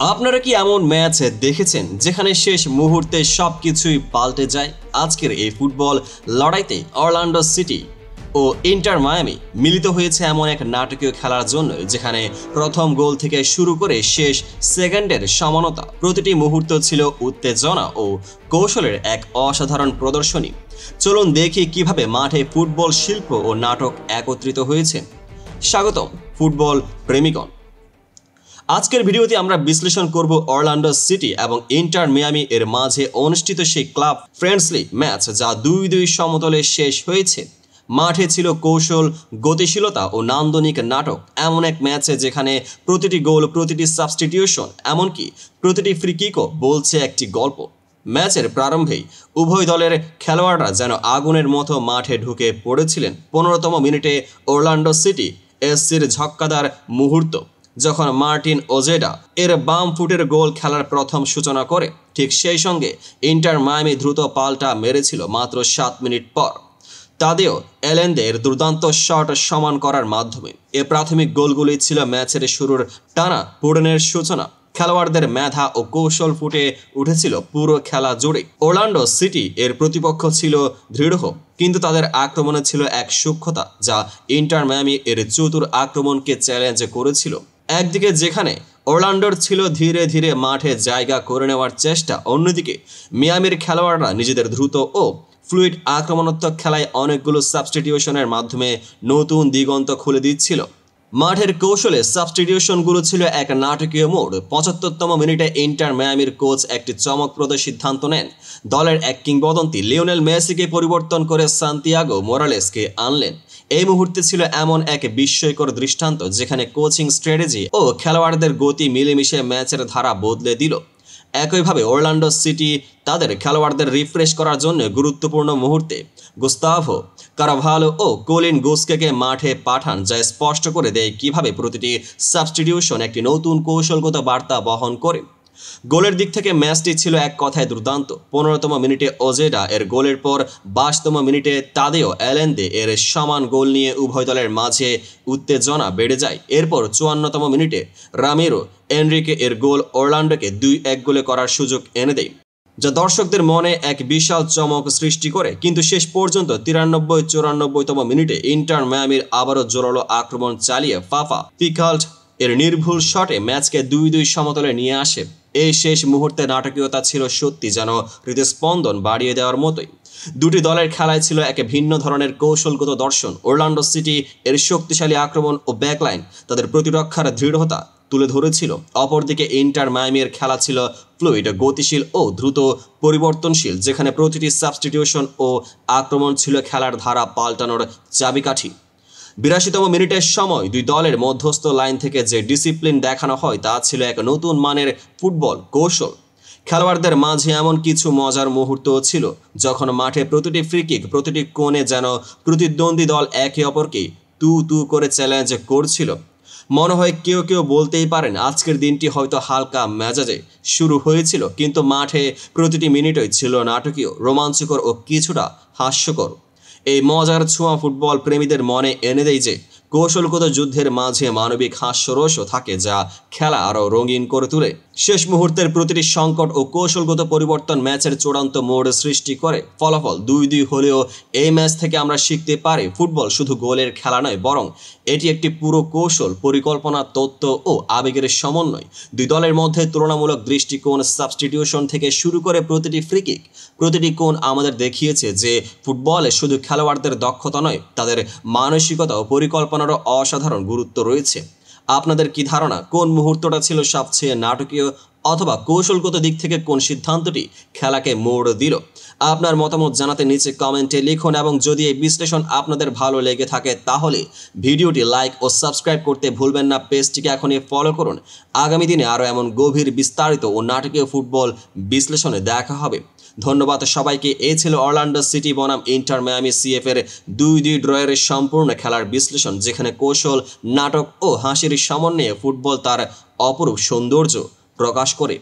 আপনারা কি এমন ম্যাচ দেখেছেন যেখানে শেষ মুহূর্তে সবকিছুই পাল্টে যায়? আজকের এই ফুটবল লড়াইতে অরল্যান্ডো সিটি ও ইন্টার মায়ামি মিলিত হয়েছে এমন এক নাটকীয় খেলার জন্য, যেখানে প্রথম গোল থেকে শুরু করে শেষ সেকেন্ডের সমানতা, প্রতিটি মুহূর্ত ছিল উত্তেজনা ও কৌশলের এক অসাধারণ প্রদর্শনী। চলুন দেখি কিভাবে মাঠে ফুটবল শিল্প ও নাটক একত্রিত হয়েছে। স্বাগতম ফুটবল প্রেমিকগণ। আজকের ভিডিওতে আমরা বিশ্লেষণ করব অরল্যান্ডো সিটি এবং ইন্টার মিয়ামি এর মাঝে অনুষ্ঠিত সেই ক্লাব ফ্রেন্ডলি ম্যাচ, যা 2-2 সমতলে শেষ হয়েছে। মাঠে ছিল কৌশল, গতিশীলতা ও নান্দনিক নাটক, এমন এক ম্যাচে যেখানে প্রতিটি গোল, প্রতিটি সাবস্টিটিউশন, এমনকি প্রতিটি ফ্রি কিকও বলছে একটি গল্প। ম্যাচের প্রারম্ভেই উভয় দলের খেলোয়াড়রা যেন আগুনের মতো মাঠে ঢুকে পড়েছিলেন। 15তম মিনিটে অরল্যান্ডো সিটি এসসির ঝক্কাদার মুহূর্ত, যখন মার্টিন ওজেডা এর বাম ফুটের গোল খেলার প্রথম সূচনা করে। ঠিক সেই সঙ্গে ইন্টার মায়ামি দ্রুত পাল্টা মেরেছিল মাত্র 7 মিনিট পর তাদেও এলেন্দের দুর্দান্ত শট সমান করার মাধ্যমে। এ প্রাথমিক গোলগুলি ছিল ম্যাচের শুরুর টানা পোড়েনের সূচনা। খেলোয়াড়দের মেধা ও কৌশল ফুটে উঠেছিল পুরো খেলা জুড়ে। অরল্যান্ডো সিটি এর প্রতিপক্ষ ছিল দৃঢ়, কিন্তু তাদের আক্রমণে ছিল এক সূক্ষ্মতা যা ইন্টার মায়ামি এর চতুর আক্রমণকে চ্যালেঞ্জ করেছিল। একদিকে যেখানে অরল্যান্ডোর ছিল ধীরে ধীরে মাঠে জায়গা করে নেওয়ার চেষ্টা, অন্যদিকে মিয়ামির খেলোয়াড়রা নিজেদের দ্রুত ও ফ্লুইড আক্রমণাত্মক খেলায় অনেকগুলো সাবস্টিটিউশনের মাধ্যমে নতুন দিগন্ত খুলে দিচ্ছিল। মাঠের কৌশলে সাবস্টিটিউশনগুলো ছিল এক নাটকীয় মোড়। 75তম মিনিটে ইন্টার মায়ামির কোচ একটি চমকপ্রদ সিদ্ধান্ত নেন। দলের এক কিংবদন্তি লিওনেল মেসিকে পরিবর্তন করে সান্তিয়াগো মোরালেসকে আনলেন। এই মুহূর্তে ছিল এমন এক বিস্ময়কর দৃষ্টান্ত, যেখানে কোচিং স্ট্র্যাটেজি ও খেলোয়াড়দের গতি মিলেমিশে ম্যাচের ধারা বদলে দিল। একইভাবে অরল্যান্ডো সিটি তাদের খেলোয়াড়দের রিফ্রেশ করার জন্য গুরুত্বপূর্ণ মুহূর্তে গুস্তাভো কারাভালো ও কোলিন গুস্কেকে মাঠে পাঠান, যা স্পষ্ট করে দেয় কিভাবে প্রতিটি সাবস্টিটিউশন একটি নতুন কৌশলগত বার্তা বহন করে। গোলের দিক থেকে ম্যাচটি ছিল এক কথায় দুর্দান্ত। 15তম মিনিটে ওজেডা এর গোলের পর 22তম মিনিটে তাদেও এলেন্দে এর সমান গোল নিয়ে উভয় দলের মাঝে উত্তেজনা বেড়ে যায়। এরপর 54তম মিনিটে রামিরো এনরিকে এর গোল অরল্যান্ডোকে 2-1 গোলে করার সুযোগ এনে দেয়, যা দর্শকদের মনে এক বিশাল চমক সৃষ্টি করে। কিন্তু শেষ পর্যন্ত 93-94তম মিনিটে ইন্টার মায়ামির আবারও জোরালো আক্রমণ চালিয়ে ফাফা পিকাল্ট এর নির্ভুল শটে ম্যাচকে 2-2 সমতলে নিয়ে আসে। এই শেষ মুহূর্তে নাটকীয়তা ছিল সত্যি যেন হৃদস্পন্দন বাড়িয়ে দেওয়ার মতোই। দুটি দলের খেলায় ছিল এক ভিন্ন ধরনের কৌশলগত দর্শন। অরল্যান্ডো সিটি এর শক্তিশালী আক্রমণ ও ব্যাকলাইন তাদের প্রতিরক্ষার দৃঢ়তা তুলে ধরেছিল। অপরদিকে ইন্টার মায়ামির খেলা ছিল ফ্লুইড, গতিশীল ও দ্রুত পরিবর্তনশীল, যেখানে প্রতিটি সাবস্টিটিউশন ও আক্রমণ ছিল খেলার ধারা পাল্টানোর চাবিকাঠি। 82তম মিনিটের সময় দুই দলের মধ্যস্থ লাইন থেকে যে ডিসিপ্লিন দেখানো হয় তা ছিল এক নতুন মানের ফুটবল কৌশল। খেলোয়াড়দের মাঝে এমন কিছু মজার মুহূর্ত ছিল যখন মাঠে প্রতিটি ফ্রি কিক, প্রতিটি কোণে যেন প্রতিদ্বন্দ্বী দল একে অপরকে তু তু করে চ্যালেঞ্জ করছিল। মনে হয় কেউ কেউ বলতেই পারেন আজকের দিনটি হয়তো হালকা মেজাজে শুরু হয়েছিল, কিন্তু মাঠে প্রতিটি মিনিটই ছিল নাটকীয়, রোমাঞ্চকর ও কিছুটা হাস্যকর। এই মজার ছোঁয়া ফুটবল প্রেমীদের মনে এনে দেয় যে কৌশলগত যুদ্ধের মাঝে মানবিক হাস্যরসও থাকে, যা খেলা আরও রঙিন করে তোলে। শেষ মুহূর্তের প্রতিটি সংকট ও কৌশলগত পরিবর্তন ম্যাচের চূড়ান্ত মোড় সৃষ্টি করে। ফলাফল 2-2 হলেও এই ম্যাচ থেকে আমরা শিখতে পারি ফুটবল শুধু গোলের খেলা নয়, বরং এটি একটি পুরো কৌশল, পরিকল্পনা, তত্ত্ব ও আবেগের সমন্বয়। দুই দলের মধ্যে তুলনামূলক দৃষ্টিকোণ, সাবস্টিটিউশন থেকে শুরু করে প্রতিটি ফ্রি কিক, প্রতিটি কোণ আমাদের দেখিয়েছে যে ফুটবলে শুধু খেলোয়াড়দের দক্ষতা নয়, তাদের মানসিকতা ও পরিকল্পনারও অসাধারণ গুরুত্ব রয়েছে। আপনাদের কি ধারণা, কোন মুহূর্তটা ছিল সবচেয়ে নাটকীয়, অথবা কৌশলগত দিক থেকে কোন সিদ্ধান্তটি খেলাকে মোড় দিল? আপনার মতামত জানাতে নিচে কমেন্টে লিখুন, এবং যদি এই বিশ্লেষণ আপনাদের ভালো লেগে থাকে তাহলে ভিডিওটি লাইক ও সাবস্ক্রাইব করতে ভুলবেন না। পেজটিকে এখনই ফলো করুন। আগামী দিনে আরও এমন গভীর, বিস্তারিত ও নাটকীয় ফুটবল বিশ্লেষণে দেখা হবে। ধন্যবাদ সবাইকে। এই ছিল অরল্যান্ডো সিটি বনাম ইন্টার মায়ামি সিএফ এর 2-2 ড্রয়ের সম্পূর্ণ খেলার বিশ্লেষণ, যেখানে কৌশল, নাটক ও হাসির সমন্বয়ে ফুটবল তার অপরূপ সৌন্দর্য প্রকাশ করে।